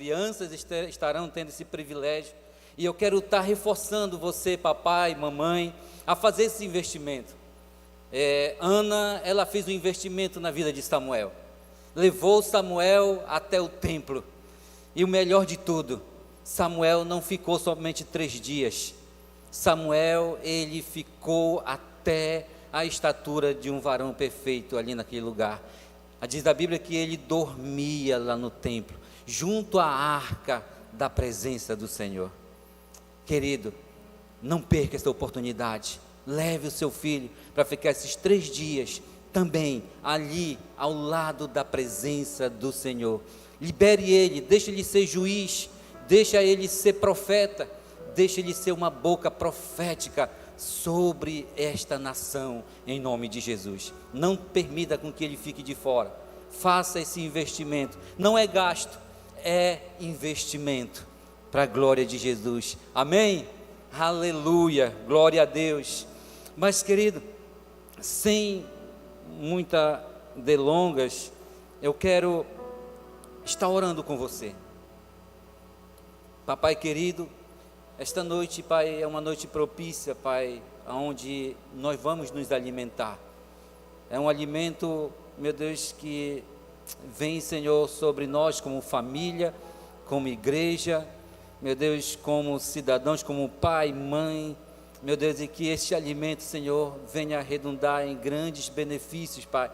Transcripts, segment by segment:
crianças estarão tendo esse privilégio. E eu quero estar reforçando você, papai, mamãe, a fazer esse investimento. Ana, ela fez um investimento na vida de Samuel. Levou Samuel até o templo. E o melhor de tudo, Samuel não ficou somente 3 dias. Samuel, ele ficou até a estatura de um varão perfeito ali naquele lugar. Diz a Bíblia que ele dormia lá no templo, junto à arca da presença do Senhor. Querido, não perca essa oportunidade. Leve o seu filho para ficar esses 3 dias também ali ao lado da presença do Senhor. Libere ele, deixe ele ser juiz, deixa ele ser profeta, deixa ele ser uma boca profética sobre esta nação, em nome de Jesus. Não permita com que ele fique de fora. Faça esse investimento. Não é gasto, é investimento para a glória de Jesus. Amém? Aleluia, glória a Deus. Mas, querido, sem muitas delongas, eu quero estar orando com você. Papai querido, esta noite, Pai, é uma noite propícia, Pai, onde nós vamos nos alimentar. É um alimento, meu Deus, que vem, Senhor, sobre nós como família, como igreja, meu Deus, como cidadãos, como pai, mãe, meu Deus, e que este alimento, Senhor, venha a redundar em grandes benefícios, Pai,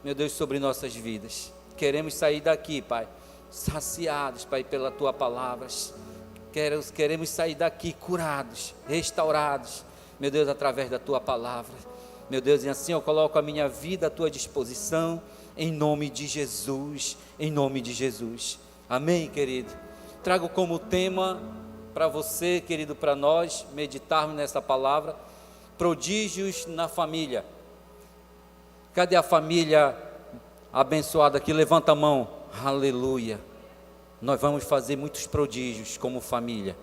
meu Deus, sobre nossas vidas. Queremos sair daqui, Pai, saciados, Pai, pela Tua palavra. Queremos sair daqui curados, restaurados, meu Deus, através da Tua palavra. Meu Deus, e assim eu coloco a minha vida à Tua disposição, em nome de Jesus, em nome de Jesus. Amém, querido? Trago como tema para você, querido, para nós meditarmos nessa palavra, prodígios na família. Cadê a família abençoada aqui? Levanta a mão. Aleluia. Nós vamos fazer muitos prodígios como família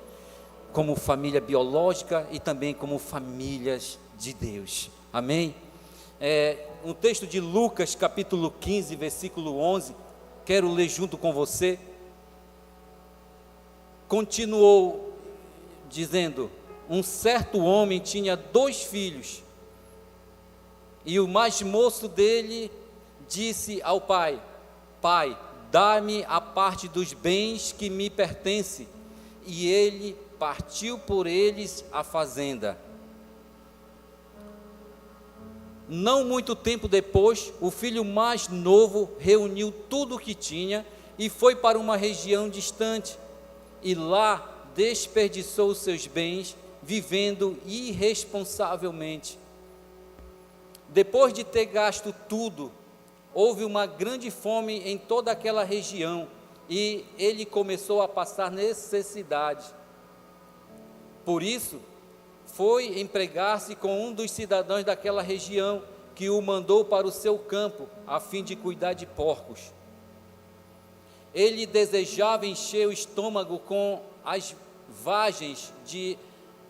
biológica e também como famílias de Deus. Amém? Um texto de Lucas capítulo 15, versículo 11, quero ler junto com você. Continuou dizendo: um certo homem tinha 2 filhos, e o mais moço dele disse ao pai: Pai, dá-me a parte dos bens que me pertence. E ele partiu por eles a fazenda. Não muito tempo depois, o filho mais novo reuniu tudo o que tinha e foi para uma região distante, e lá desperdiçou os seus bens, vivendo irresponsavelmente. Depois de ter gasto tudo, houve uma grande fome em toda aquela região, e ele começou a passar necessidade. Por isso, foi empregar-se com um dos cidadãos daquela região, que o mandou para o seu campo, a fim de cuidar de porcos. Ele desejava encher o estômago com as vagens de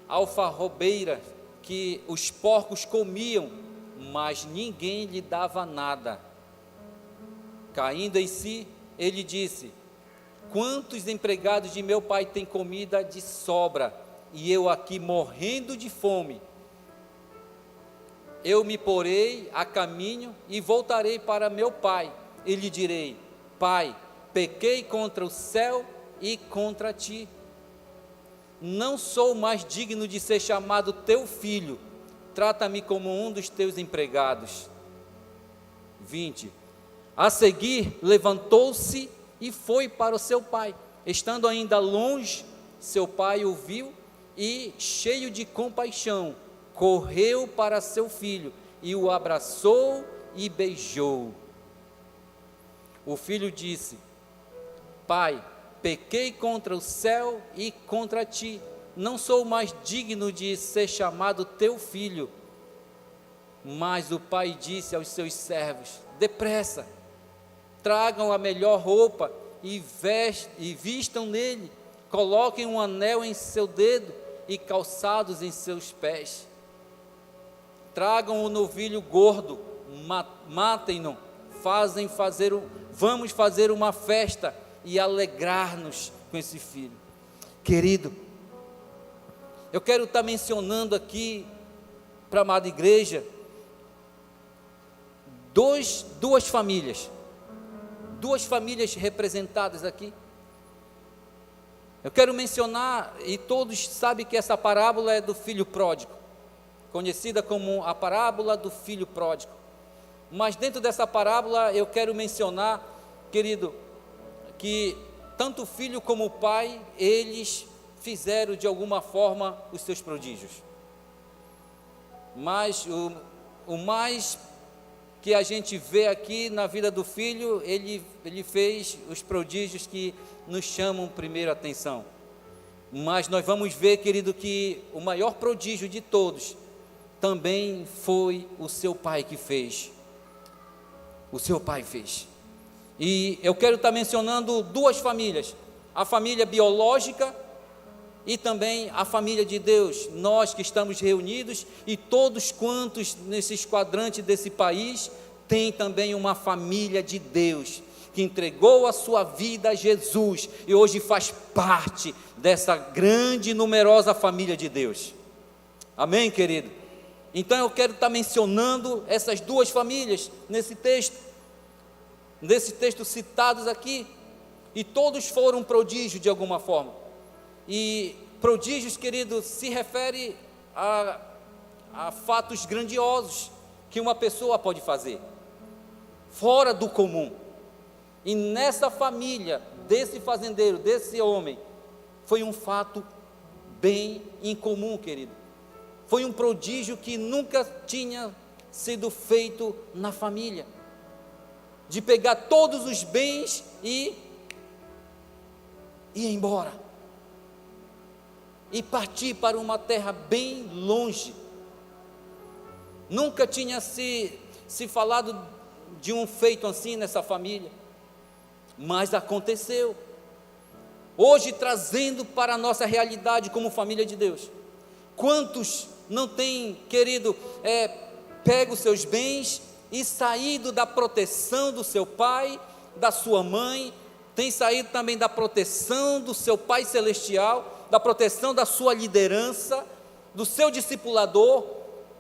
alfarrobeira que os porcos comiam, mas ninguém lhe dava nada. Caindo em si, ele disse: quantos empregados de meu pai têm comida de sobra, e eu aqui morrendo de fome? Eu me porei a caminho e voltarei para meu pai, e lhe direi: Pai, pequei contra o céu e contra ti. Não sou mais digno de ser chamado teu filho. Trata-me como um dos teus empregados. 20. A seguir, levantou-se e foi para o seu pai. Estando ainda longe, seu pai o viu e, cheio de compaixão, correu para seu filho e o abraçou e beijou. O filho disse: Pai, pequei contra o céu e contra ti, não sou mais digno de ser chamado teu filho. Mas o pai disse aos seus servos: depressa, tragam a melhor roupa e vistam nele, coloquem um anel em seu dedo e calçados em seus pés. Tragam o novilho gordo, matem-no, vamos fazer uma festa e alegrar-nos com esse filho. Querido, eu quero estar mencionando aqui para a amada igreja duas famílias representadas aqui. Eu quero mencionar, e todos sabem que essa parábola é do filho pródigo, conhecida como a parábola do filho pródigo. Mas dentro dessa parábola eu quero mencionar, querido, que tanto o filho como o pai, eles fizeram de alguma forma os seus prodígios. Mas o mais que a gente vê aqui na vida do filho, ele fez os prodígios que nos chamam primeiro a atenção. Mas nós vamos ver, querido, que o maior prodígio de todos também foi o seu pai que fez. O seu pai fez. E eu quero estar mencionando duas famílias: a família biológica e também a família de Deus. Nós que estamos reunidos e todos quantos nesses quadrantes desse país tem também uma família de Deus que entregou a sua vida a Jesus e hoje faz parte dessa grande e numerosa família de Deus. Amém, querido? Então eu quero estar mencionando essas duas famílias nesse texto citados aqui, e todos foram prodígios de alguma forma. E prodígios, querido, se refere a fatos grandiosos que uma pessoa pode fazer, fora do comum. E nessa família, desse fazendeiro, desse homem, foi um fato bem incomum, querido. Foi um prodígio que nunca tinha sido feito na família, de pegar todos os bens e ir embora, e partir para uma terra bem longe. Nunca tinha se falado de um feito assim nessa família, mas aconteceu. Hoje, trazendo para a nossa realidade como família de Deus, quantos não têm, querido, pego os seus bens e saído da proteção do seu pai, da sua mãe, tem saído também da proteção do seu Pai Celestial, da proteção da sua liderança, do seu discipulador,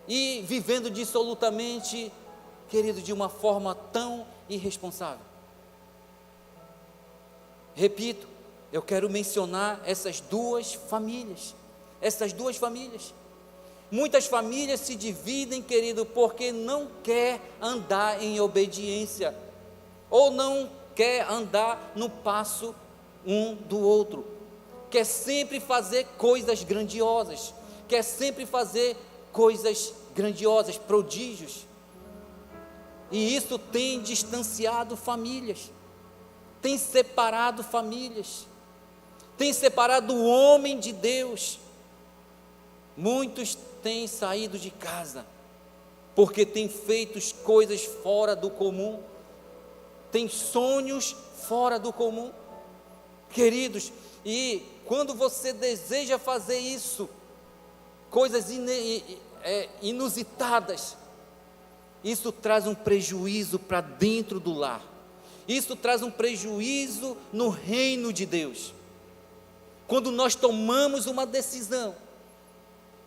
e vivendo dissolutamente, querido, de uma forma tão irresponsável. Repito, eu quero mencionar essas duas famílias. Muitas famílias se dividem, querido, porque não quer andar em obediência, ou não quer andar no passo um do outro, quer sempre fazer coisas grandiosas, prodígios, e isso tem distanciado famílias, tem separado famílias, tem separado o homem de Deus. Muitos têm saído de casa, porque têm feito coisas fora do comum, têm sonhos fora do comum, queridos, e quando você deseja fazer isso, coisas inusitadas, isso traz um prejuízo para dentro do lar, isso traz um prejuízo no reino de Deus. Quando nós tomamos uma decisão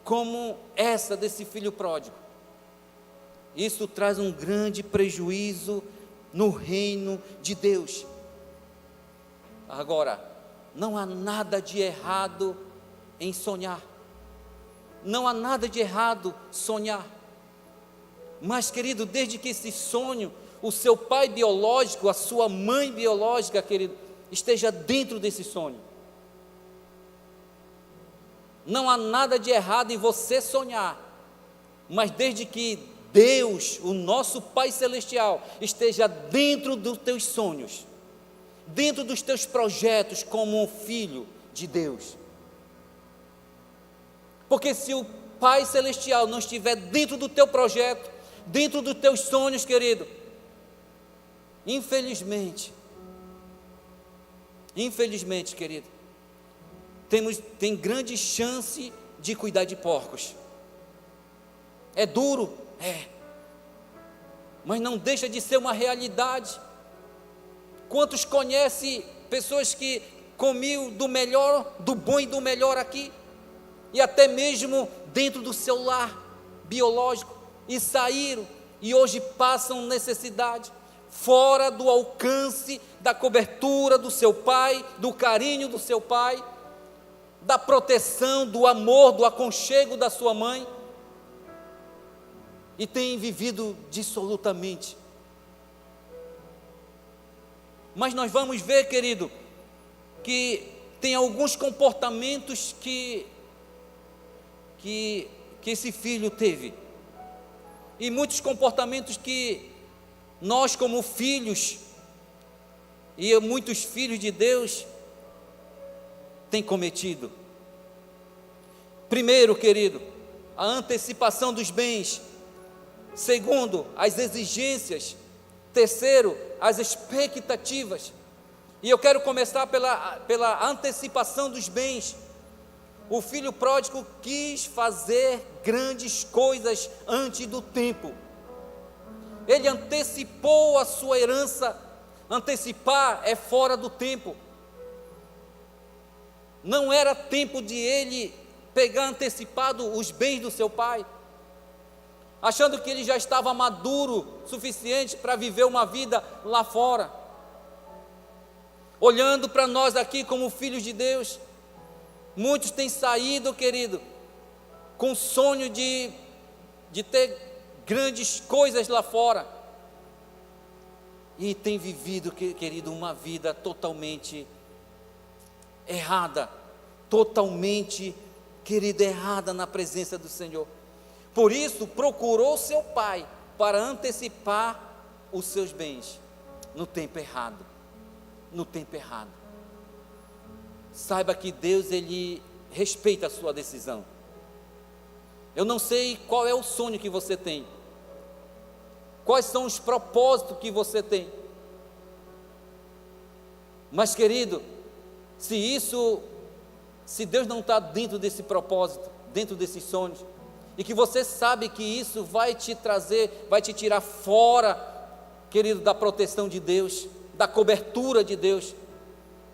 como essa desse filho pródigo, isso traz um grande prejuízo no reino de Deus. Agora, não há nada de errado em sonhar, não há nada de errado sonhar, mas, querido, desde que esse sonho, o seu pai biológico, a sua mãe biológica, querido, esteja dentro desse sonho. Não há nada de errado em você sonhar, mas desde que Deus, o nosso Pai Celestial, esteja dentro dos teus sonhos, dentro dos teus projetos como um filho de Deus. Porque se o Pai Celestial não estiver dentro do teu projeto, dentro dos teus sonhos, querido, infelizmente, querido, tem grande chance de cuidar de porcos. É duro, mas não deixa de ser uma realidade. Quantos conhecem pessoas que comiam do melhor, do bom e do melhor aqui, e até mesmo dentro do seu lar biológico, e saíram, e hoje passam necessidade, fora do alcance da cobertura do seu pai, do carinho do seu pai, da proteção, do amor, do aconchego da sua mãe, e têm vivido dissolutamente. Mas nós vamos ver, querido, que tem alguns comportamentos que esse filho teve, e muitos comportamentos que nós, como filhos, e muitos filhos de Deus, têm cometido. Primeiro, querido, a antecipação dos bens. Segundo, as exigências. Terceiro, as expectativas. E eu quero começar pela antecipação dos bens. O filho pródigo quis fazer grandes coisas antes do tempo. Ele antecipou a sua herança. Antecipar é fora do tempo. Não era tempo de ele pegar antecipado os bens do seu pai, achando que ele já estava maduro suficiente para viver uma vida lá fora. Olhando para nós aqui como filhos de Deus, muitos têm saído, querido, com o sonho de ter grandes coisas lá fora, e têm vivido, querido, uma vida totalmente errada, totalmente, querido, errada na presença do Senhor. Por isso, procurou seu pai para antecipar os seus bens no tempo errado. No tempo errado. Saiba que Deus, Ele respeita a sua decisão. Eu não sei qual é o sonho que você tem, quais são os propósitos que você tem, mas, querido, se Deus não está dentro desse propósito, dentro desses sonhos, e que você sabe que isso vai te trazer, vai te tirar fora, querido, da proteção de Deus, da cobertura de Deus,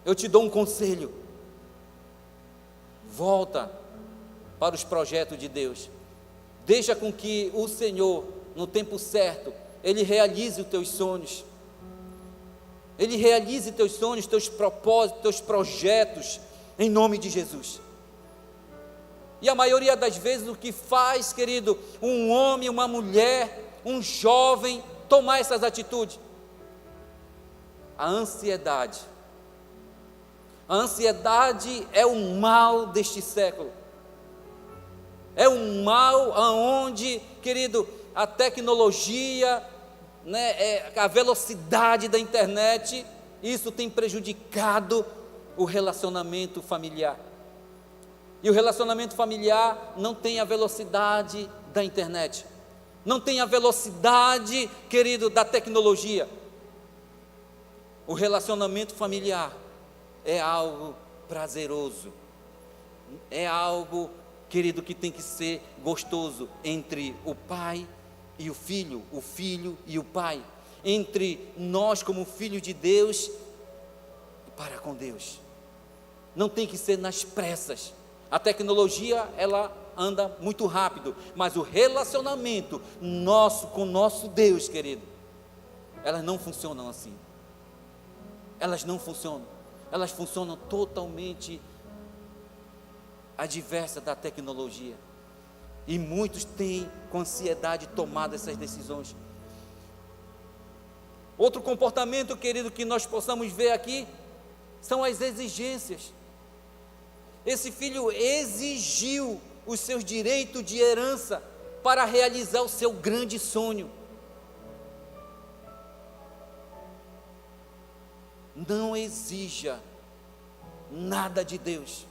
eu te dou um conselho: volta para os projetos de Deus, deixa com que o Senhor, no tempo certo, Ele realize os teus sonhos, Ele realize teus sonhos, teus propósitos, teus projetos, em nome de Jesus. E a maioria das vezes o que faz, querido, um homem, uma mulher, um jovem, tomar essas atitudes? A ansiedade. A ansiedade é o mal deste século. É um mal aonde, querido, a tecnologia, a velocidade da internet, isso tem prejudicado o relacionamento familiar. E o relacionamento familiar não tem a velocidade da internet, não tem a velocidade, querido, da tecnologia. O relacionamento familiar é algo prazeroso, é algo, querido, que tem que ser gostoso entre o pai e o filho e o pai, entre nós como filhos de Deus para com Deus. Não tem que ser nas pressas. A tecnologia, ela anda muito rápido, mas o relacionamento nosso com nosso Deus, querido, elas não funcionam assim. Elas não funcionam. Elas funcionam totalmente adversa da tecnologia. E muitos têm com ansiedade tomado essas decisões. Outro comportamento, querido, que nós possamos ver aqui, são as exigências. Esse filho exigiu os seus direitos de herança para realizar o seu grande sonho. Não exija nada de Deus.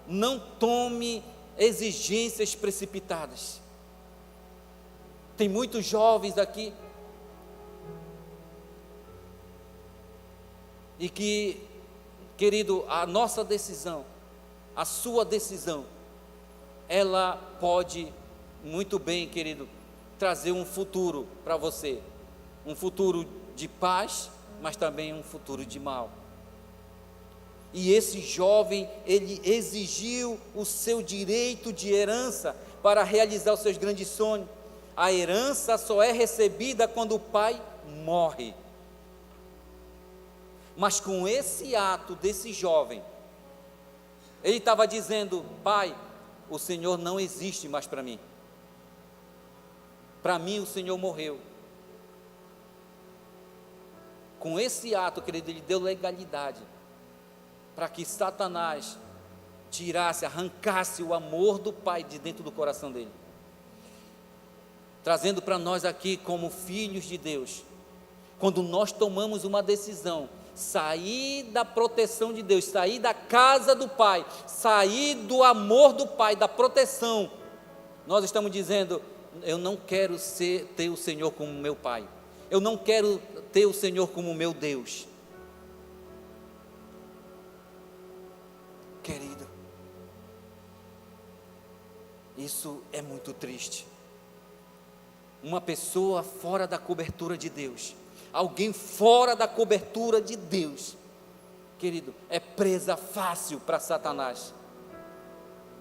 Não tome exigências precipitadas. Tem muitos jovens aqui e que, querido, a nossa decisão, a sua decisão, ela pode muito bem, querido, trazer um futuro para você, um futuro de paz, mas também um futuro de mal. E esse jovem, ele exigiu o seu direito de herança para realizar os seus grandes sonhos. A herança só é recebida quando o pai morre. Mas com esse ato desse jovem, ele estava dizendo: pai, o Senhor não existe mais para mim. Para mim o Senhor morreu. Com esse ato, querido, ele deu legalidade para que Satanás tirasse, arrancasse o amor do pai de dentro do coração dele. Trazendo para nós aqui como filhos de Deus, quando nós tomamos uma decisão, sair da proteção de Deus, sair da casa do pai, sair do amor do pai, da proteção, nós estamos dizendo: eu não quero ter o Senhor como meu pai, eu não quero ter o Senhor como meu Deus. Querido, isso é muito triste. Uma pessoa fora da cobertura de Deus, alguém fora da cobertura de Deus, querido, é presa fácil para Satanás.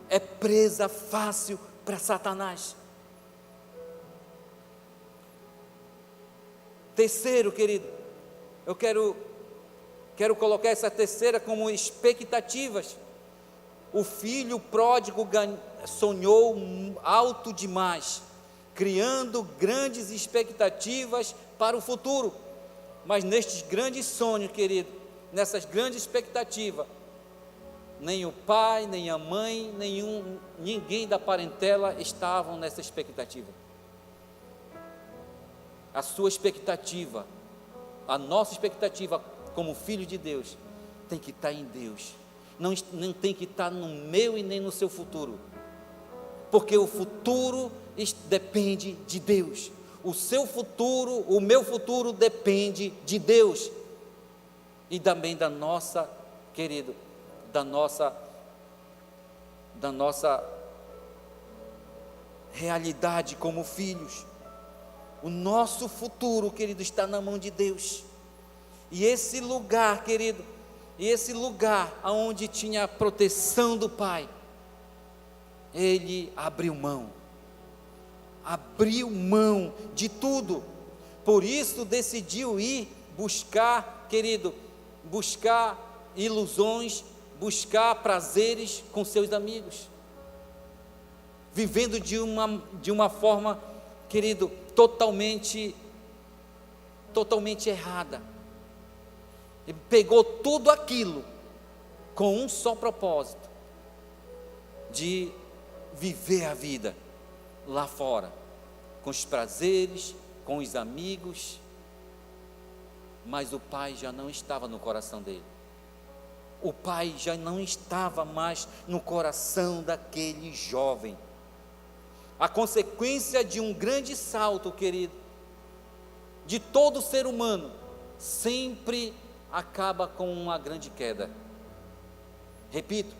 É presa fácil para Satanás. Terceiro, querido, eu quero colocar essa terceira como expectativas. O filho pródigo sonhou alto demais, criando grandes expectativas para o futuro. Mas nestes grandes sonhos, querido, nessas grandes expectativas, nem o pai, nem a mãe, ninguém da parentela estavam nessa expectativa. A sua expectativa, a nossa expectativa como filho de Deus, tem que estar em Deus. Não tem que estar no meu e nem no seu futuro, porque o futuro depende de Deus. O seu futuro, o meu futuro depende de Deus, e também da nossa, querido, da nossa realidade como filhos. O nosso futuro, querido, está na mão de Deus. E esse lugar, querido, esse lugar onde tinha a proteção do pai, ele abriu mão de tudo. Por isso decidiu ir buscar, querido, buscar ilusões, buscar prazeres com seus amigos, vivendo de uma forma, querido, totalmente errada. Ele pegou tudo aquilo com um só propósito: de viver a vida lá fora, com os prazeres, com os amigos. Mas o pai já não estava no coração dele. O pai já não estava mais no coração daquele jovem. A consequência de um grande salto, querido, de todo ser humano, sempre acaba com uma grande queda. Repito,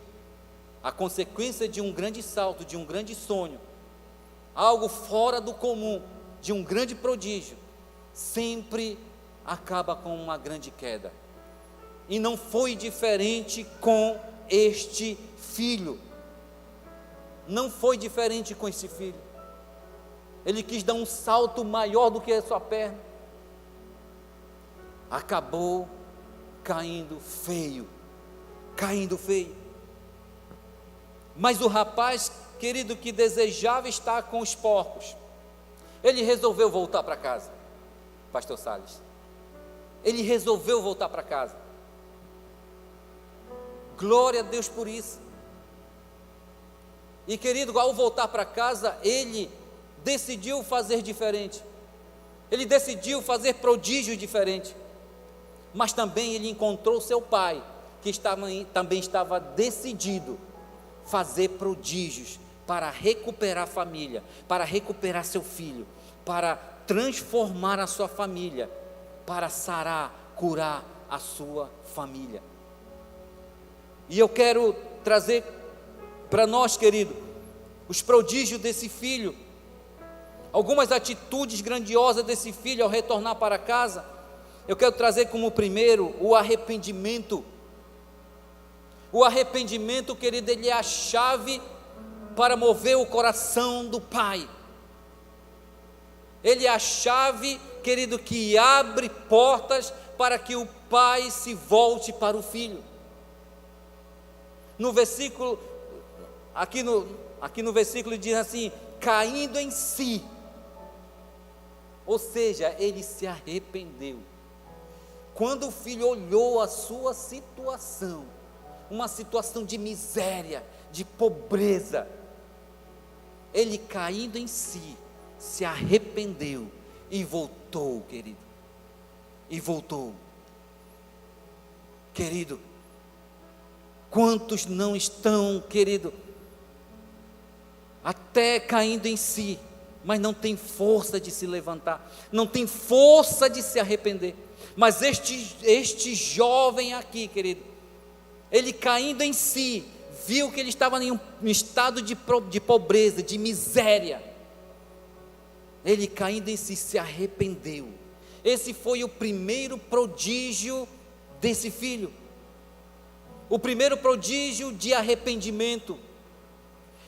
a consequência de um grande salto, de um grande sonho, algo fora do comum, de um grande prodígio, sempre acaba com uma grande queda. E não foi diferente com este filho. Não foi diferente com esse filho. Ele quis dar um salto maior do que a sua perna. Acabou caindo feio. Mas o rapaz, querido, que desejava estar com os porcos, ele resolveu voltar para casa. Pastor Salles, ele resolveu voltar para casa. Glória a Deus por isso. E, querido, ao voltar para casa, ele decidiu fazer diferente. Ele decidiu fazer prodígios diferentes. Mas também ele encontrou seu pai, que também estava decidido a fazer prodígios para recuperar a família, para recuperar seu filho, para transformar a sua família, para sarar, curar a sua família. E eu quero trazer para nós, querido, os prodígios desse filho, algumas atitudes grandiosas desse filho ao retornar para casa. Eu quero trazer como primeiro o arrependimento. O arrependimento, querido, ele é a chave para mover o coração do pai. Ele é a chave, querido, que abre portas para que o pai se volte para o filho. No versículo, aqui no versículo diz assim: caindo em si. Ou seja, ele se arrependeu. Quando o filho olhou a sua situação, uma situação de miséria, de pobreza, ele caindo em si, se arrependeu e voltou, querido. E voltou. Querido, quantos não estão, querido, até caindo em si, mas não tem força de se levantar, não tem força de se arrepender. Mas este jovem aqui, querido, ele caindo em si, viu que ele estava em um estado de pobreza, de miséria. Ele caindo em si, se arrependeu. Esse foi o primeiro prodígio desse filho. O primeiro prodígio de arrependimento.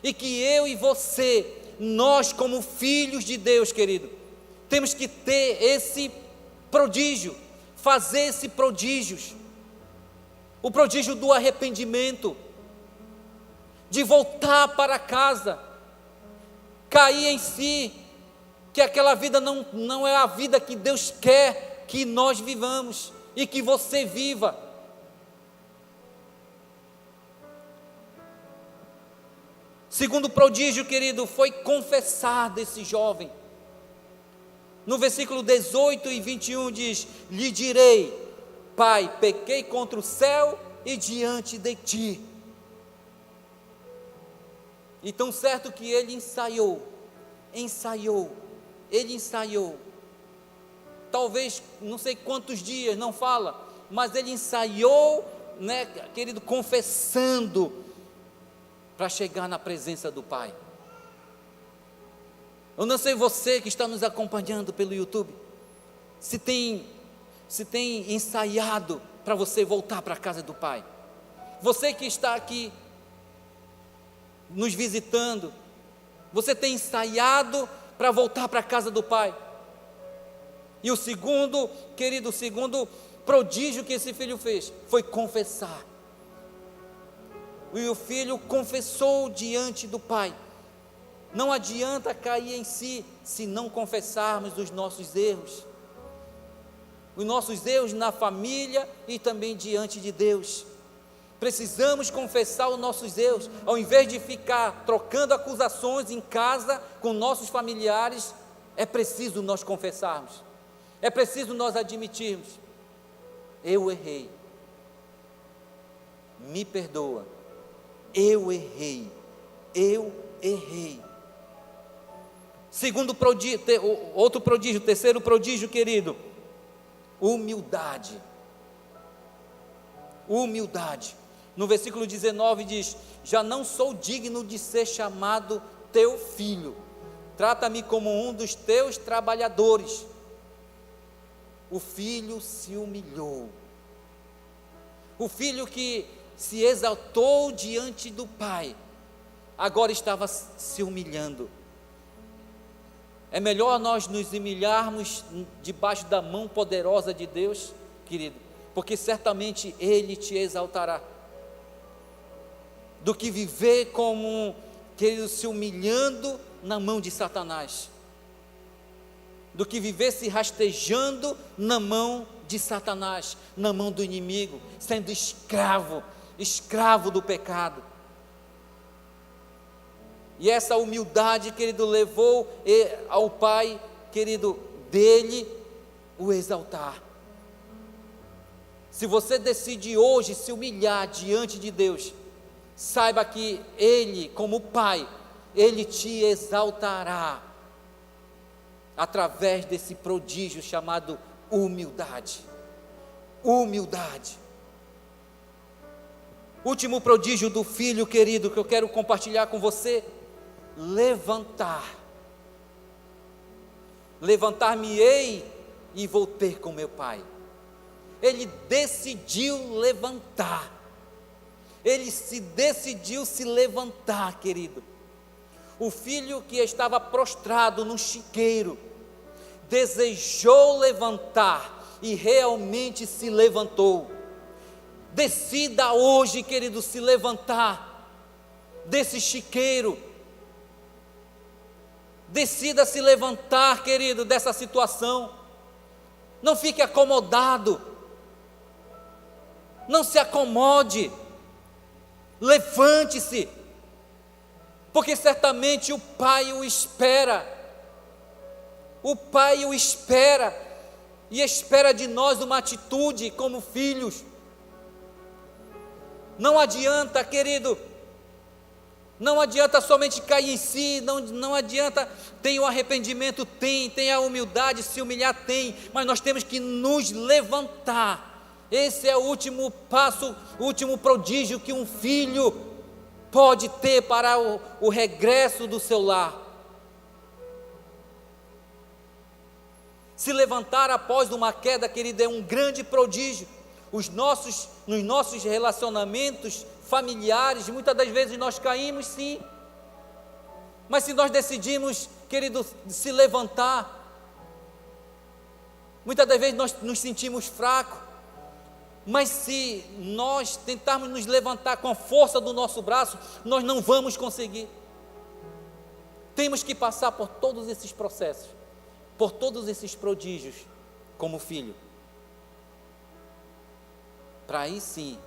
E que eu e você, nós como filhos de Deus, querido, temos que ter esse prodígio, fazer esse prodígio, o prodígio do arrependimento, de voltar para casa, cair em si, que aquela vida não é a vida que Deus quer que nós vivamos, e que você viva. Segundo prodígio, querido, foi confessar desse jovem. No versículo 18 e 21 diz: lhe direi, pai, pequei contra o céu e diante de ti. E tão certo que ele ensaiou, talvez, não sei quantos dias, não fala, mas ele ensaiou, né, querido, confessando, para chegar na presença do pai. Eu não sei você que está nos acompanhando pelo YouTube, se tem ensaiado para você voltar para a casa do pai. Você que está aqui nos visitando, você tem ensaiado para voltar para a casa do pai. E o segundo, querido, o segundo prodígio que esse filho fez foi confessar. E o filho confessou diante do pai. Não adianta cair em si se não confessarmos os nossos erros na família e também diante de Deus. Precisamos confessar os nossos erros, ao invés de ficar trocando acusações em casa com nossos familiares. É preciso nós confessarmos, é preciso nós admitirmos: eu errei, me perdoa, eu errei. Segundo prodígio, outro prodígio, terceiro prodígio, querido, humildade. No versículo 19 diz: já não sou digno de ser chamado teu filho, trata-me como um dos teus trabalhadores. O filho se humilhou, o filho que se exaltou diante do pai, agora estava se humilhando. É melhor nós nos humilharmos debaixo da mão poderosa de Deus, querido, porque certamente Ele te exaltará, do que viver como, querido, se humilhando na mão de Satanás, do que viver se rastejando na mão de Satanás, na mão do inimigo, sendo escravo do pecado. E essa humildade, querido, levou ao pai, querido, dele o exaltar. Se você decide hoje se humilhar diante de Deus, saiba que Ele, como Pai, Ele te exaltará, através desse prodígio chamado humildade. Último prodígio do filho, querido, que eu quero compartilhar com você: levantar-me-ei e vou ter com meu pai. ele decidiu levantar. Ele decidiu se levantar, querido. O filho que estava prostrado no chiqueiro, desejou levantar e realmente se levantou. Decida hoje, querido, se levantar desse chiqueiro. Decida se levantar, querido, dessa situação. Não fique acomodado. Não se acomode. Levante-se. Porque certamente o Pai o espera. O Pai o espera. E espera de nós uma atitude como filhos. Não adianta, querido, não adianta somente cair em si, não adianta, tem o arrependimento, tem a humildade, se humilhar tem, mas nós temos que nos levantar. Esse é o último passo, o último prodígio que um filho pode ter para o regresso do seu lar. Se levantar após uma queda, querido, é um grande prodígio. Nos nossos relacionamentos familiares, muitas das vezes nós caímos, sim. Mas se nós decidimos, querido, se levantar, muitas das vezes nós nos sentimos fracos. Mas se nós tentarmos nos levantar com a força do nosso braço, nós não vamos conseguir. Temos que passar por todos esses processos, por todos esses prodígios, como filho. Para aí sim,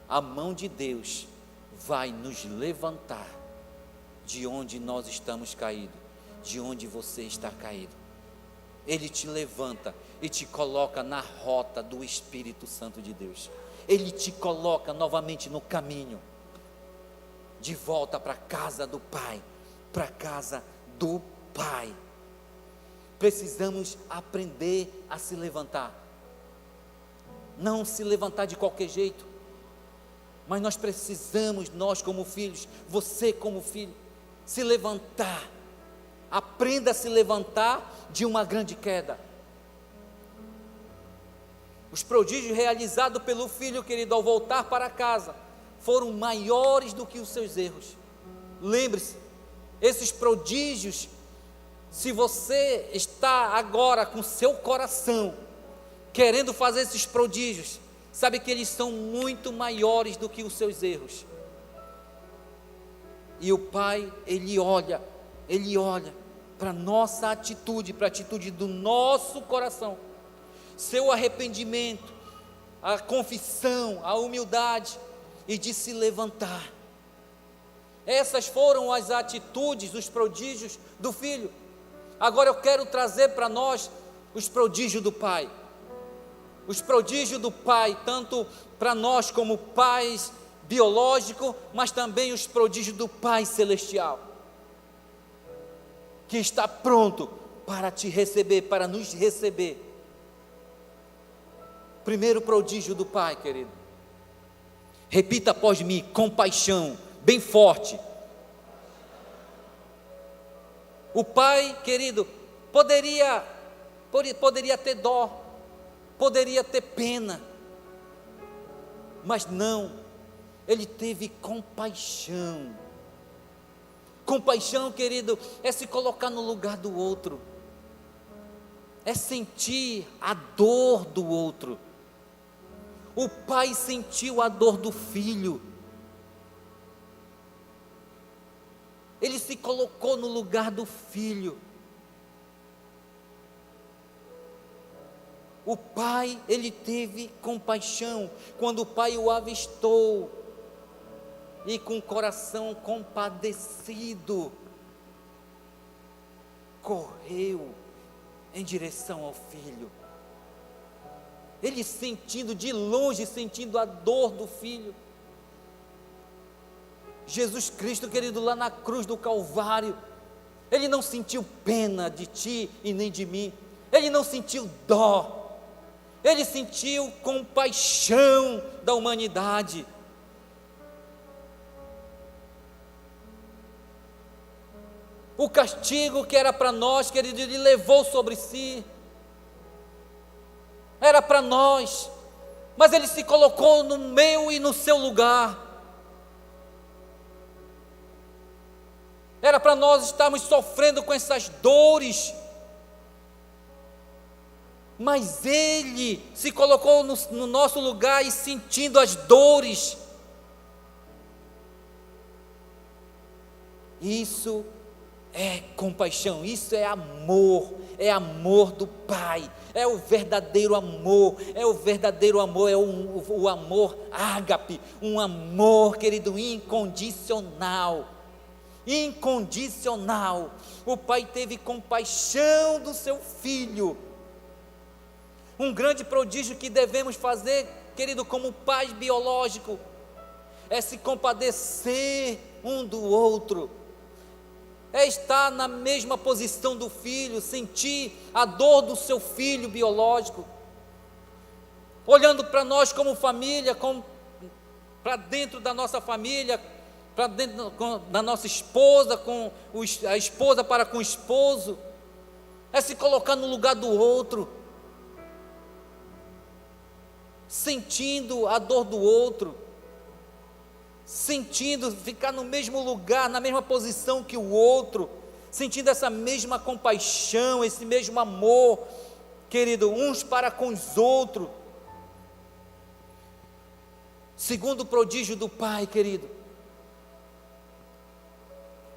a mão de Deus vai nos levantar de onde nós estamos caídos, de onde você está caído. Ele te levanta e te coloca na rota do Espírito Santo de Deus. Ele te coloca novamente no caminho, de volta para a casa do Pai, para a casa do Pai. Precisamos aprender a se levantar. Não se levantar de qualquer jeito, mas nós precisamos, nós como filhos, você como filho, se levantar. Aprenda a se levantar de uma grande queda. Os prodígios realizados pelo filho, querido, ao voltar para casa, foram maiores do que os seus erros. Lembre-se, esses prodígios, se você está agora com seu coração querendo fazer esses prodígios, sabe que eles são muito maiores do que os seus erros. E o Pai, Ele olha para a nossa atitude, para a atitude do nosso coração, seu arrependimento, a confissão, a humildade e de se levantar. Essas foram as atitudes, os prodígios do filho. Agora eu quero trazer para nós os prodígios do Pai. Os prodígios do Pai, tanto para nós como pais biológicos, mas também os prodígios do Pai celestial, que está pronto para te receber, para nos receber. Primeiro prodígio do Pai, querido. Repita após mim, compaixão, bem forte. O Pai, querido, poderia ter dó, poderia ter pena, mas não, Ele teve compaixão. Compaixão, querido, é se colocar no lugar do outro, é sentir a dor do outro. O Pai sentiu a dor do filho, Ele se colocou no lugar do filho. O Pai, Ele teve compaixão, quando o Pai o avistou, e com o coração compadecido, correu em direção ao filho. Ele sentindo de longe, sentindo a dor do filho. Jesus Cristo, querido, lá na cruz do Calvário, Ele não sentiu pena de ti e nem de mim, Ele não sentiu dó, Ele sentiu compaixão da humanidade. O castigo que era para nós, querido, Ele levou sobre si. Era para nós, mas Ele se colocou no meu e no seu lugar. Era para nós estarmos sofrendo com essas dores, mas Ele se colocou no nosso lugar e sentindo as dores. Isso é compaixão, isso é amor do Pai, é o verdadeiro amor, é o amor ágape, um amor, querido, incondicional. O Pai teve compaixão do seu Filho. Um grande prodígio que devemos fazer, querido, como pai biológico, é se compadecer um do outro, é estar na mesma posição do filho, sentir a dor do seu filho biológico, olhando para nós como família, para dentro da nossa família, para dentro da nossa esposa, a esposa para com o esposo, é se colocar no lugar do outro, sentindo a dor do outro, sentindo ficar no mesmo lugar, na mesma posição que o outro, sentindo essa mesma compaixão, esse mesmo amor, querido, uns para com os outros. Segundo prodígio do Pai, querido,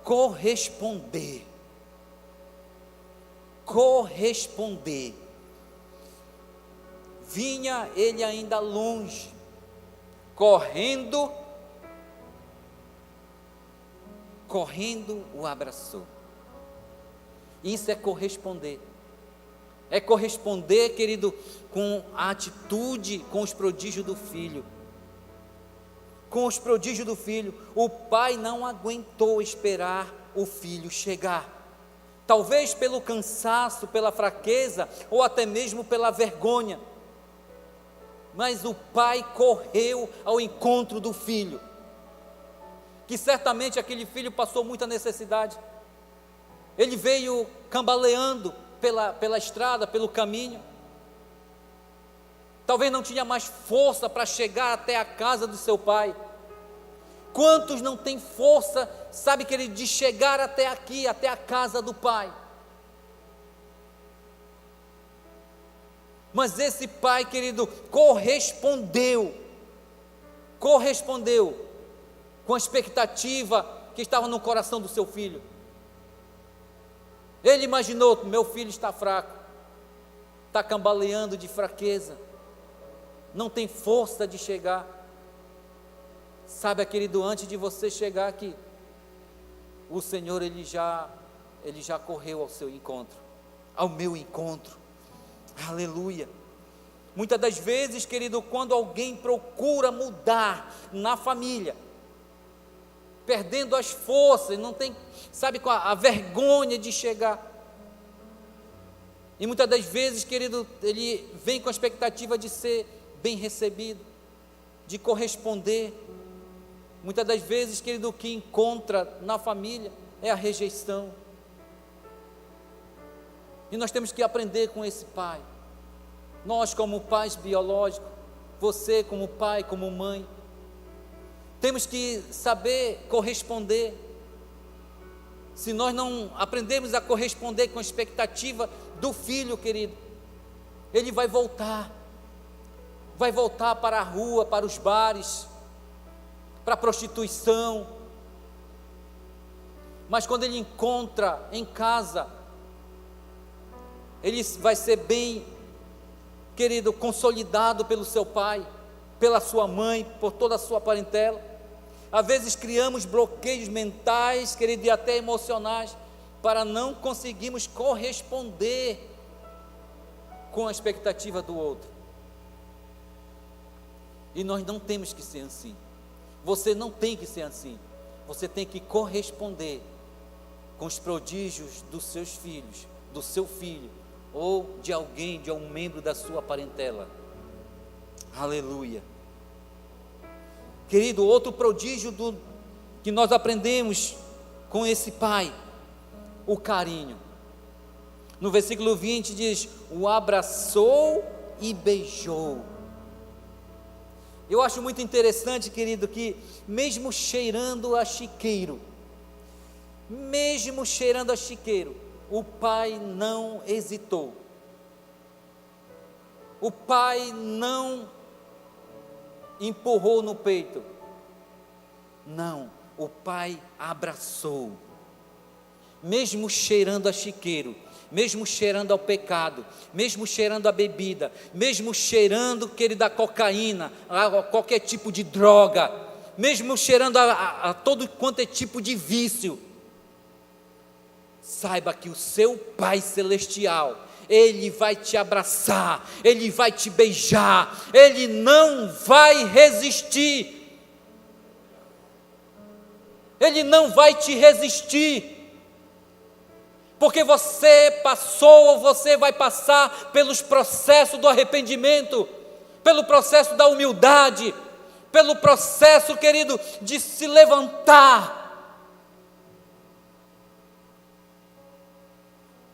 corresponder. Vinha ele ainda longe, correndo, o abraçou. Isso é corresponder. É corresponder, querido, com a atitude, com os prodígios do Filho. O Pai não aguentou esperar o Filho chegar. Talvez pelo cansaço, pela fraqueza, ou até mesmo pela vergonha. Mas o Pai correu ao encontro do Filho, que certamente aquele filho passou muita necessidade. Ele veio cambaleando pela estrada, pelo caminho. Talvez não tinha mais força para chegar até a casa do seu pai. Quantos não têm força, sabe, querido, de chegar até aqui, até a casa do Pai? Mas esse pai, querido, correspondeu com a expectativa que estava no coração do seu filho. Ele imaginou: meu filho está fraco, está cambaleando de fraqueza, não tem força de chegar. Sabe, querido, antes de você chegar aqui, o Senhor, Ele já correu ao seu encontro, ao meu encontro. Aleluia. Muitas das vezes, querido, quando alguém procura mudar na família, perdendo as forças, não tem, sabe, com a vergonha de chegar, e muitas das vezes, querido, ele vem com a expectativa de ser bem recebido, de corresponder. Muitas das vezes, querido, o que encontra na família é a rejeição. E nós temos que aprender com esse pai. Nós, como pais biológicos, você como pai, como mãe, temos que saber corresponder. Se nós não aprendemos a corresponder com a expectativa do filho, querido, ele vai voltar para a rua, para os bares, para a prostituição. Mas quando ele encontra em casa, ele vai ser bem, querido, consolidado pelo seu pai, pela sua mãe, por toda a sua parentela. Às vezes criamos bloqueios mentais, querido, e até emocionais, para não conseguirmos corresponder com a expectativa do outro. E nós não temos que ser assim. Você não tem que ser assim. Você tem que corresponder com os prodígios dos seus filhos, do seu filho, ou de alguém, de um membro da sua parentela. Aleluia. Querido, outro prodígio que nós aprendemos com esse pai, o carinho. No versículo 20 diz: o abraçou e beijou. Eu acho muito interessante, querido, que mesmo cheirando a chiqueiro, o pai não hesitou. O pai não empurrou no peito. Não, o pai abraçou. Mesmo cheirando a chiqueiro, mesmo cheirando ao pecado, mesmo cheirando a bebida, mesmo cheirando, querido, a cocaína, a qualquer tipo de droga, mesmo cheirando a todo quanto é tipo de vício, saiba que o seu Pai Celestial, Ele vai te abraçar, Ele vai te beijar, Ele não vai resistir, Ele não vai te resistir, porque você passou ou você vai passar pelos processos do arrependimento, pelo processo da humildade, pelo processo, querido, de se levantar.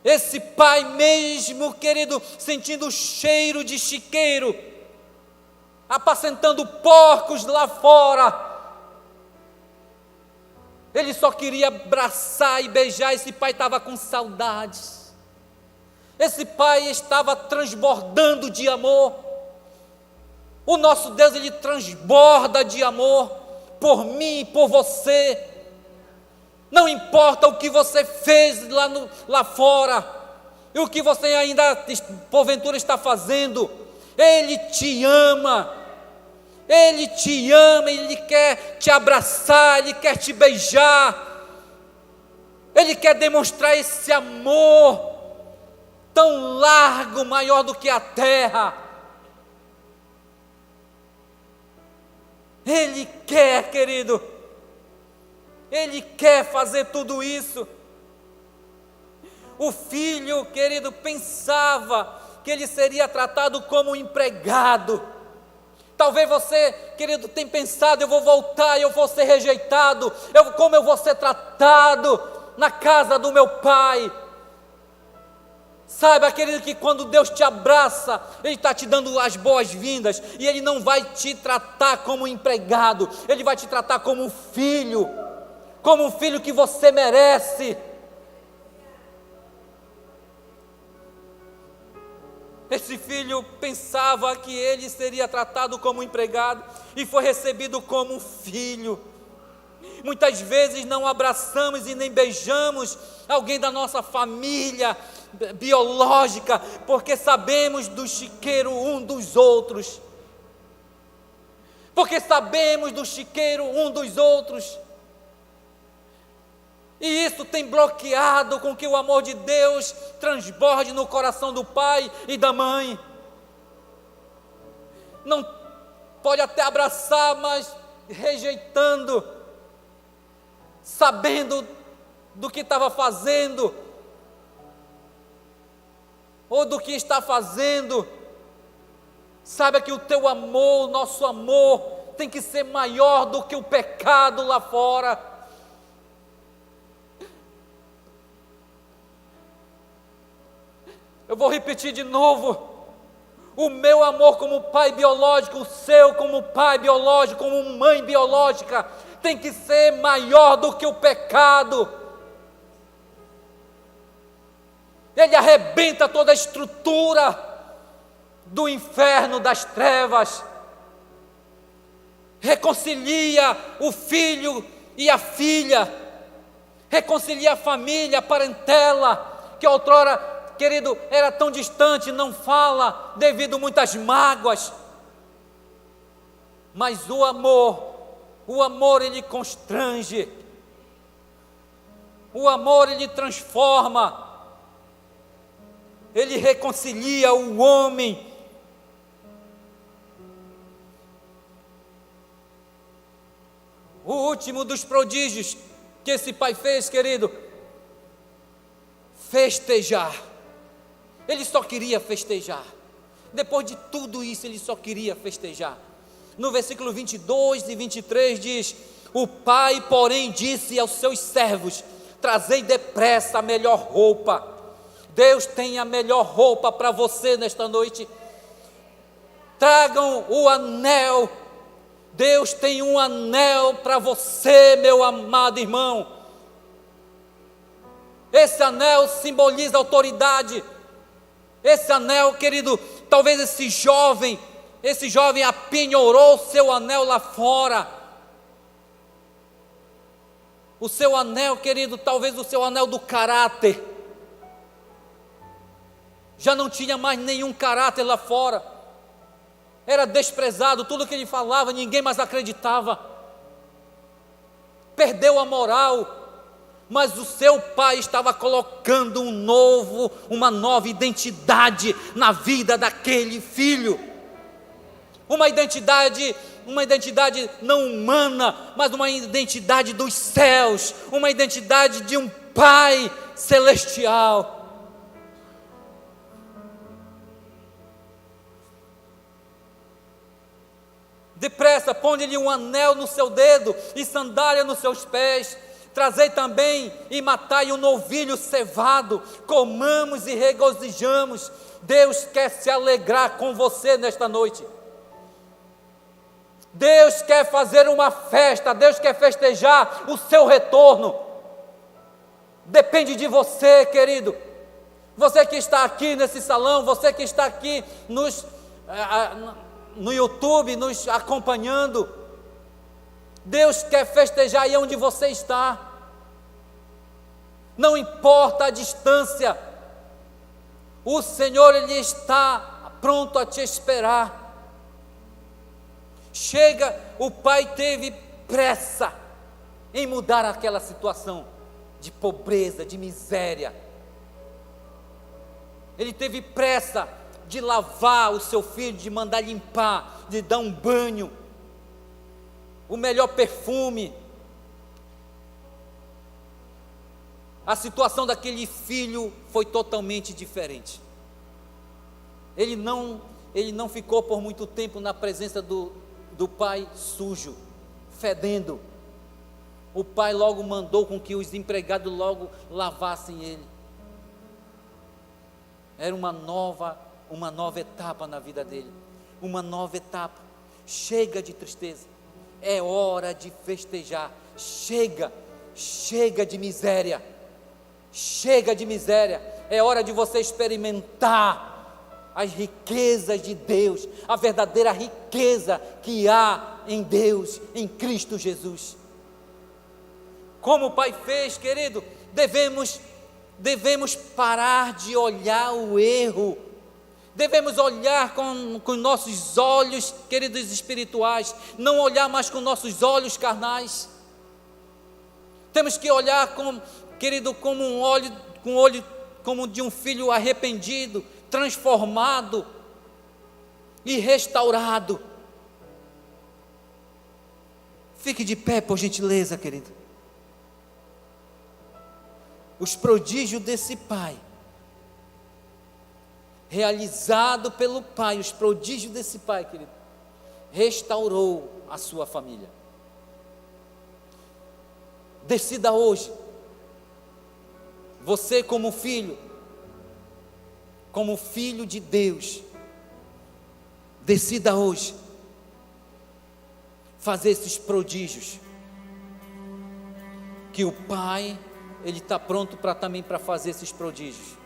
Esse pai mesmo, querido, sentindo o cheiro de chiqueiro, apacentando porcos lá fora, ele só queria abraçar e beijar. Esse pai estava com saudades, esse pai estava transbordando de amor. O nosso Deus, Ele transborda de amor por mim e por você. Não importa o que você fez lá fora, e o que você ainda porventura está fazendo, Ele te ama. Ele te ama, Ele quer te abraçar, Ele quer te beijar, Ele quer demonstrar esse amor tão largo, maior do que a terra. Ele quer, querido, Ele quer fazer tudo isso. O filho, querido, pensava que ele seria tratado como um empregado. Talvez você, querido, tenha pensado: eu vou voltar, eu vou ser rejeitado, como eu vou ser tratado na casa do meu pai. Saiba, querido, que quando Deus te abraça, Ele está te dando as boas-vindas, e Ele não vai te tratar como empregado, Ele vai te tratar como um filho que você merece. Esse filho pensava que ele seria tratado como empregado e foi recebido como filho. Muitas vezes não abraçamos e nem beijamos alguém da nossa família biológica, porque sabemos do chiqueiro um dos outros. E isso tem bloqueado com que o amor de Deus transborde no coração do pai e da mãe. Não pode até abraçar, mas rejeitando, sabendo do que estava fazendo, ou do que está fazendo. Saiba que o teu amor, o nosso amor, tem que ser maior do que o pecado lá fora. Eu vou repetir de novo: o meu amor como pai biológico, o seu como pai biológico, como mãe biológica, tem que ser maior do que o pecado. Ele arrebenta toda a estrutura do inferno, das trevas, reconcilia o filho e a filha, reconcilia a família, a parentela, que outrora, querido, era tão distante, não fala, devido a muitas mágoas. Mas o amor ele constrange, o amor ele transforma, ele reconcilia o homem. O último dos prodígios que esse pai fez, querido, festejar. Ele só queria festejar. Depois de tudo isso, ele só queria festejar. No versículo 22 e 23 diz: o pai, porém, disse aos seus servos: trazei depressa a melhor roupa. Deus tem a melhor roupa para você nesta noite. Tragam o anel Deus tem um anel para você, meu amado irmão. Esse anel simboliza autoridade. Esse anel, querido, talvez esse jovem apenhorou seu anel lá fora. O seu anel, querido, talvez o seu anel do caráter. Já não tinha mais nenhum caráter lá fora. Era desprezado, tudo que ele falava, ninguém mais acreditava. Perdeu a moral. Mas o seu pai estava colocando uma nova identidade na vida daquele filho. Uma identidade não humana, mas uma identidade dos céus, uma identidade de um Pai celestial. Depressa, põe-lhe um anel no seu dedo e sandália nos seus pés. Trazei também e matai um novilho cevado, comamos e regozijamos. Deus quer se alegrar com você nesta noite. Deus quer fazer uma festa, Deus quer festejar o seu retorno. Depende de você, querido. Você que está aqui nesse salão, você que está aqui no YouTube nos acompanhando. Deus quer festejar aí onde você está. Não importa a distância, o Senhor, Ele está pronto a te esperar. Chega, o pai teve pressa em mudar aquela situação de pobreza, de miséria. Ele teve pressa de lavar o seu filho, de mandar limpar, de dar um banho, o melhor perfume. A situação daquele filho foi totalmente diferente. Ele não ficou por muito tempo na presença do pai sujo, fedendo. O pai logo mandou com que os empregados logo lavassem ele. Era uma nova etapa na vida dele. Uma nova etapa. Chega de tristeza. É hora de festejar. Chega de miséria. Chega de miséria. É hora de você experimentar as riquezas de Deus, a verdadeira riqueza que há em Deus, em Cristo Jesus. Como o pai fez, querido, devemos parar de olhar o erro. Devemos olhar com nossos olhos, queridos, espirituais, não olhar mais com nossos olhos carnais. Temos que olhar querido, como um olho como de um filho arrependido, transformado e restaurado. Fique de pé, por gentileza, querido. Os prodígios desse pai, realizado pelo pai, os prodígios desse pai, querido, restaurou a sua família. Decida hoje, você como filho de Deus, decida hoje fazer esses prodígios, que o Pai, Ele está pronto também para fazer esses prodígios.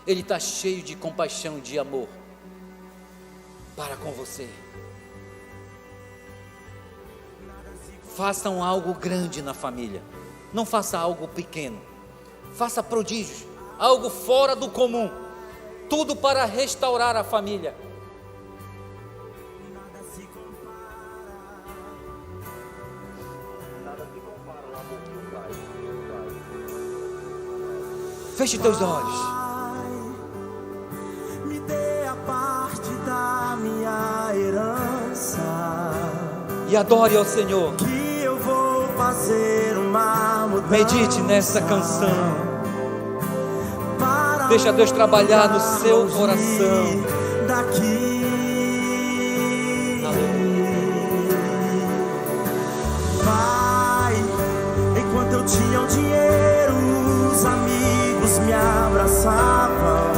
Ele está cheio de compaixão e de amor para com você. Façam algo grande na família, não faça algo pequeno. Faça prodígios, algo fora do comum, tudo para restaurar a família. Feche teus olhos. Me dê a parte da minha herança E adore ao Senhor. Que eu vou fazer uma mudança. Medite nessa canção. Deixa Deus trabalhar no seu coração. Daqui. Aleluia. Pai, enquanto eu tinha o dinheiro, os amigos me abraçavam.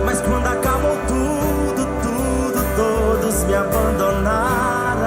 Mas quando acabou tudo, todos me abandonaram.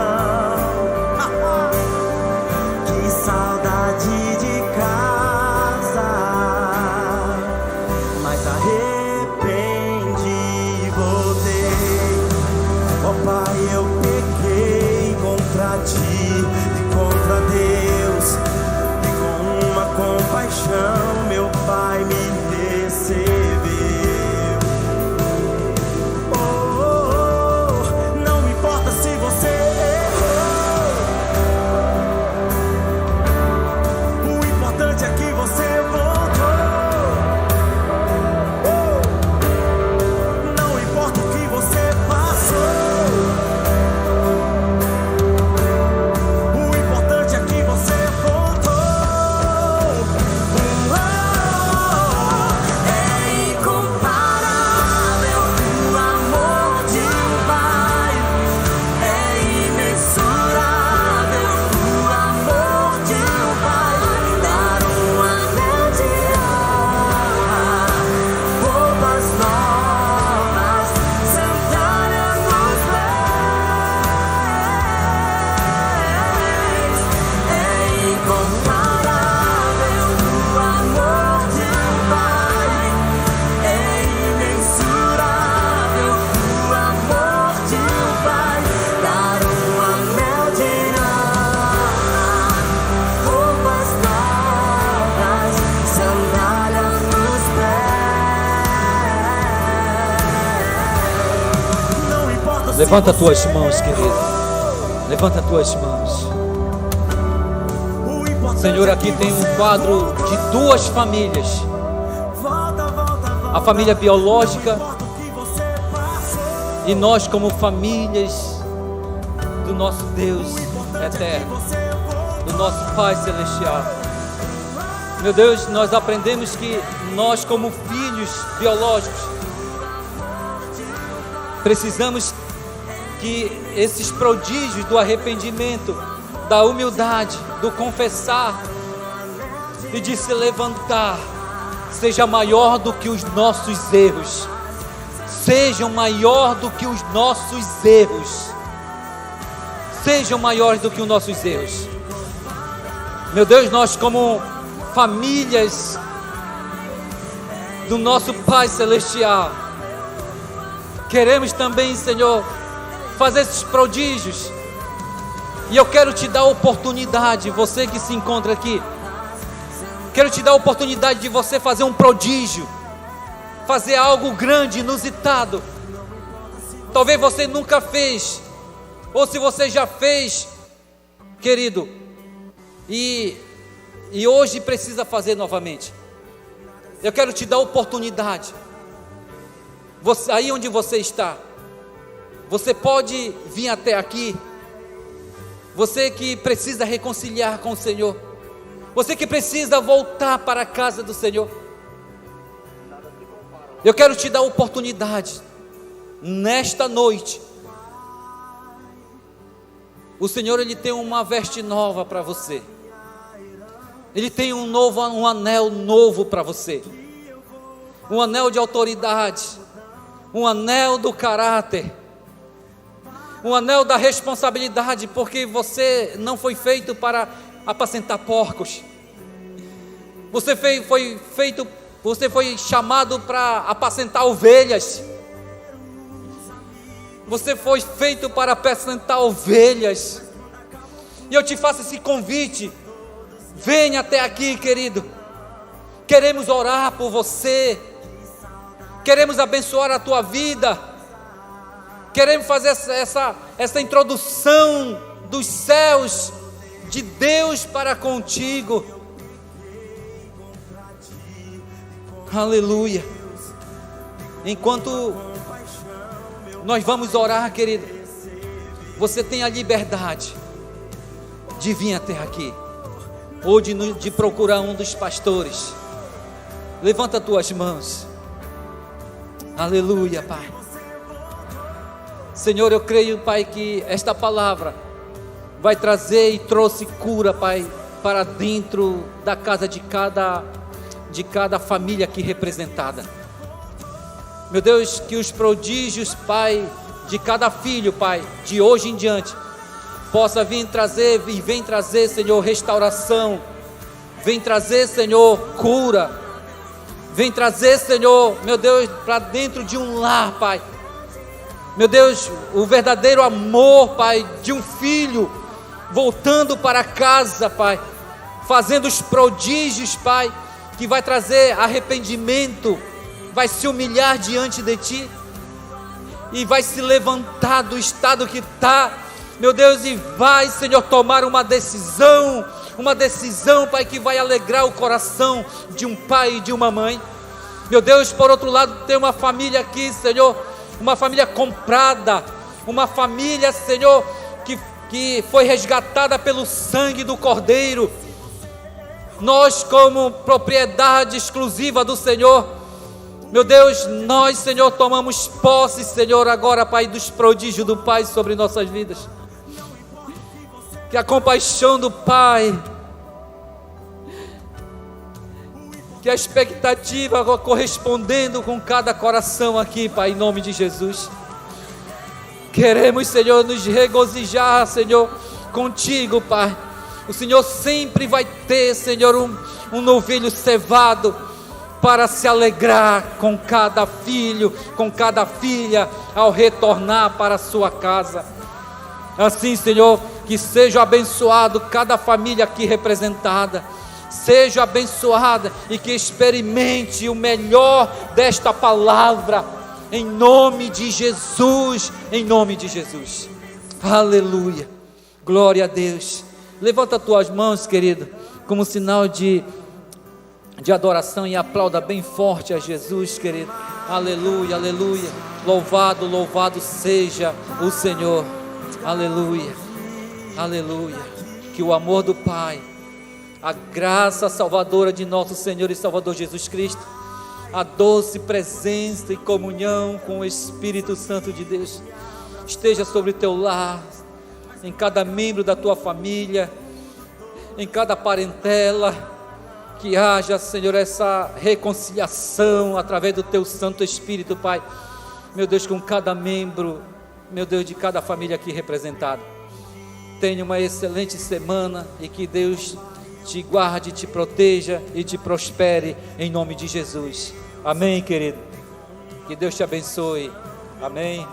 Levanta as tuas mãos, querido. Levanta as tuas mãos. Senhor, aqui tem um quadro de duas famílias. A família biológica e nós como famílias do nosso Deus eterno, do nosso Pai Celestial. Meu Deus, nós aprendemos que nós como filhos biológicos precisamos que esses prodígios do arrependimento, da humildade, do confessar e de se levantar seja maior do que os nossos erros. Sejam maior do que os nossos erros. Sejam maiores do que os nossos erros. Meu Deus, nós como famílias do nosso Pai Celestial, queremos também, Senhor, fazer esses prodígios. E eu quero te dar a oportunidade, você que se encontra aqui, quero te dar a oportunidade de você fazer um prodígio, fazer algo grande, inusitado. Talvez você nunca fez, ou se você já fez, querido, e hoje precisa fazer novamente. Eu quero te dar a oportunidade. Aí onde você está, você pode vir até aqui. Você que precisa reconciliar com o Senhor, você que precisa voltar para a casa do Senhor, eu quero te dar a oportunidade. Nesta noite, o Senhor, Ele tem uma veste nova para você. Ele tem um anel novo para você. Um anel de autoridade, um anel do caráter, um anel da responsabilidade, porque você não foi feito para apacentar porcos. Você foi chamado para apacentar ovelhas. Você foi feito para apacentar ovelhas. E eu te faço esse convite. Venha até aqui, querido. Queremos orar por você. Queremos abençoar a tua vida. Queremos fazer essa introdução dos céus de Deus para contigo. Aleluia. Enquanto nós vamos orar, querido, você tem a liberdade de vir até aqui, ou de procurar um dos pastores. Levanta as tuas mãos. Aleluia, Pai. Senhor, eu creio, Pai, que esta palavra vai trazer e trouxe cura, Pai, para dentro da casa de cada família aqui representada. Meu Deus, que os prodígios, Pai, de cada filho, Pai, de hoje em diante, possa vir trazer, e vem trazer, Senhor, restauração, vem trazer, Senhor, cura, vem trazer, Senhor, meu Deus, para dentro de um lar, Pai, meu Deus, o verdadeiro amor, Pai, de um filho, voltando para casa, Pai, fazendo os prodígios, Pai, que vai trazer arrependimento, vai se humilhar diante de Ti, e vai se levantar do estado que está, meu Deus, e vai, Senhor, tomar uma decisão, Pai, que vai alegrar o coração de um pai e de uma mãe. Meu Deus, por outro lado, tem uma família aqui, Senhor, uma família comprada, uma família, Senhor, que foi resgatada pelo sangue do Cordeiro. Nós, como propriedade exclusiva do Senhor, meu Deus, nós, Senhor, tomamos posse, Senhor, agora, Pai, dos prodígios do Pai sobre nossas vidas. Que a compaixão do Pai, que a expectativa correspondendo com cada coração aqui, Pai, em nome de Jesus. Queremos, Senhor, nos regozijar, Senhor, contigo, Pai. O Senhor sempre vai ter, Senhor, um novilho cevado para se alegrar com cada filho, com cada filha, ao retornar para a sua casa. Assim, Senhor, que seja abençoado cada família aqui representada, seja abençoada e que experimente o melhor desta palavra, em nome de Jesus, em nome de Jesus. Aleluia, glória a Deus. Levanta as tuas mãos, querido, como sinal de adoração, e aplauda bem forte a Jesus, querido. Aleluia, aleluia. Louvado, louvado seja o Senhor. Aleluia, aleluia. Que o amor do Pai, a graça salvadora de nosso Senhor e Salvador Jesus Cristo, a doce presença e comunhão com o Espírito Santo de Deus esteja sobre o teu lar, em cada membro da tua família, em cada parentela. Que haja, Senhor, essa reconciliação através do teu Santo Espírito, Pai, meu Deus, com cada membro, meu Deus, de cada família aqui representada. Tenha uma excelente semana e que Deus te guarde, te proteja e te prospere em nome de Jesus. Amém, querido. Que Deus te abençoe. Amém.